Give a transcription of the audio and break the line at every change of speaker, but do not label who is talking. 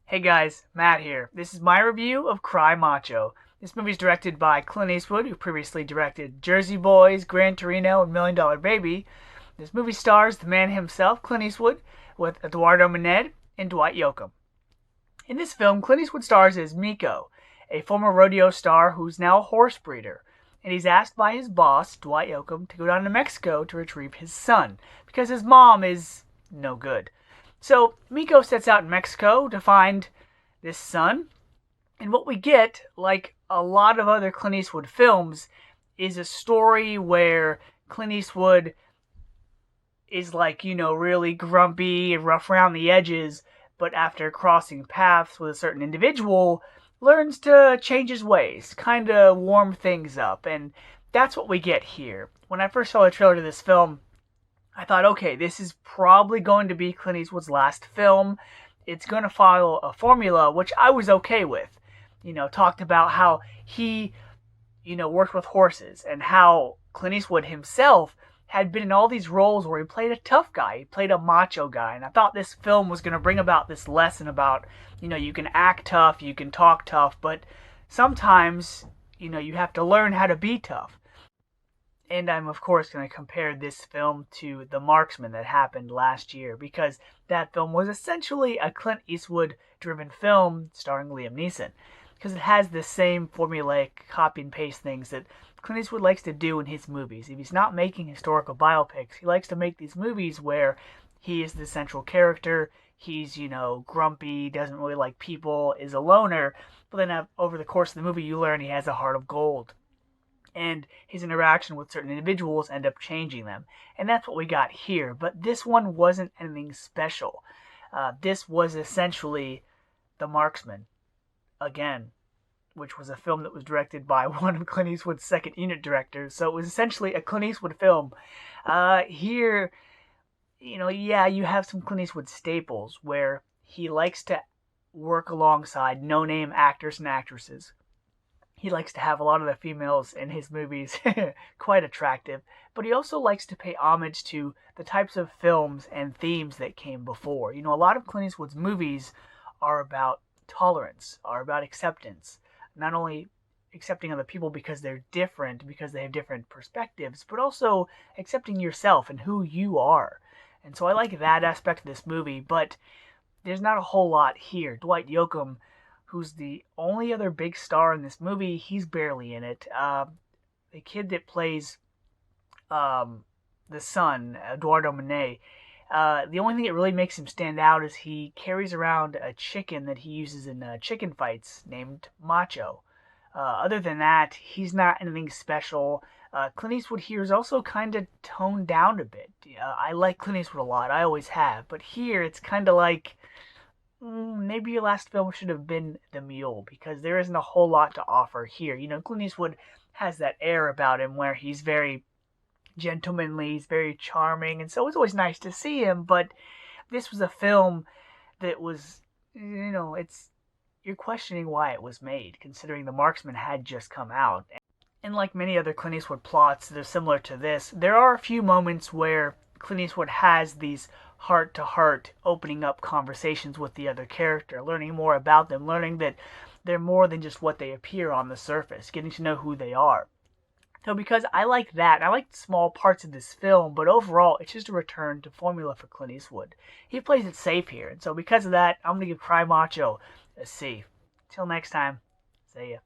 Hey guys, Matt here. This is my review of Cry Macho. This movie is directed by Clint Eastwood, who previously directed Jersey Boys, Gran Torino, and Million Dollar Baby. This movie stars the man himself, Clint Eastwood, with Eduardo Mened and Dwight Yoakam. In this film, Clint Eastwood stars as MACHO, a former rodeo star who's now a horse breeder, and he's asked by his boss, Dwight Yoakam, to go down to Mexico to retrieve his son, because his mom is no good. So MACHO sets out in Mexico to find this son, and what we get, like a lot of other Clint Eastwood films, is a story where Clint Eastwood is like, really grumpy and rough around the edges, but after crossing paths with a certain individual, learns to change his ways, kind of warm things up, and that's what we get here. When I first saw the trailer to this film, I thought, okay, this is probably going to be Clint Eastwood's last film. It's going to follow a formula, which I was okay with. Talked about how he, worked with horses and how Clint Eastwood himself had been in all these roles where he played a tough guy. He played a macho guy. And I thought this film was going to bring about this lesson about, you can act tough, you can talk tough, but sometimes, you have to learn how to be tough. And I'm, of course, going to compare this film to The Marksman that happened last year, because that film was essentially a Clint Eastwood-driven film starring Liam Neeson, because it has the same formulaic copy and paste things that Clint Eastwood likes to do in his movies. If he's not making historical biopics, he likes to make these movies where he is the central character, he's, grumpy, doesn't really like people, is a loner, but then over the course of the movie you learn he has a heart of gold, and his interaction with certain individuals end up changing them. And that's what we got here. But this one wasn't anything special. This was essentially The Marksman, again, which was a film that was directed by one of Clint Eastwood's second unit directors. So it was essentially a Clint Eastwood film. Here, you have some Clint Eastwood staples where he likes to work alongside no-name actors and actresses. He likes to have a lot of the females in his movies quite attractive, but he also likes to pay homage to the types of films and themes that came before. A lot of Clint Eastwood's movies are about tolerance, are about acceptance. Not only accepting other people because they're different, because they have different perspectives, but also accepting yourself and who you are. And so I like that aspect of this movie, but there's not a whole lot here. Dwight Yoakam, who's the only other big star in this movie, he's barely in it. The kid that plays the son, Eduardo Mened, the only thing that really makes him stand out is he carries around a chicken that he uses in chicken fights named Macho. Other than that, he's not anything special. Clint Eastwood here is also kind of toned down a bit. I like Clint Eastwood a lot, I always have, but here it's kind of like, maybe your last film should have been The Mule, because there isn't a whole lot to offer here. Clint Eastwood has that air about him where he's very gentlemanly, he's very charming, and so it's always nice to see him, but this was a film that was, you're questioning why it was made, considering The Marksman had just come out. And like many other Clint Eastwood plots that are similar to this, there are a few moments where Clint Eastwood has these heart-to-heart opening up conversations with the other character, learning more about them, learning that they're more than just what they appear on the surface, getting to know who they are. So because I like that, I like small parts of this film, but overall it's just a return to formula for Clint Eastwood. He plays it safe here, and so because of that, I'm going to give Cry Macho a C. Till next time, see ya.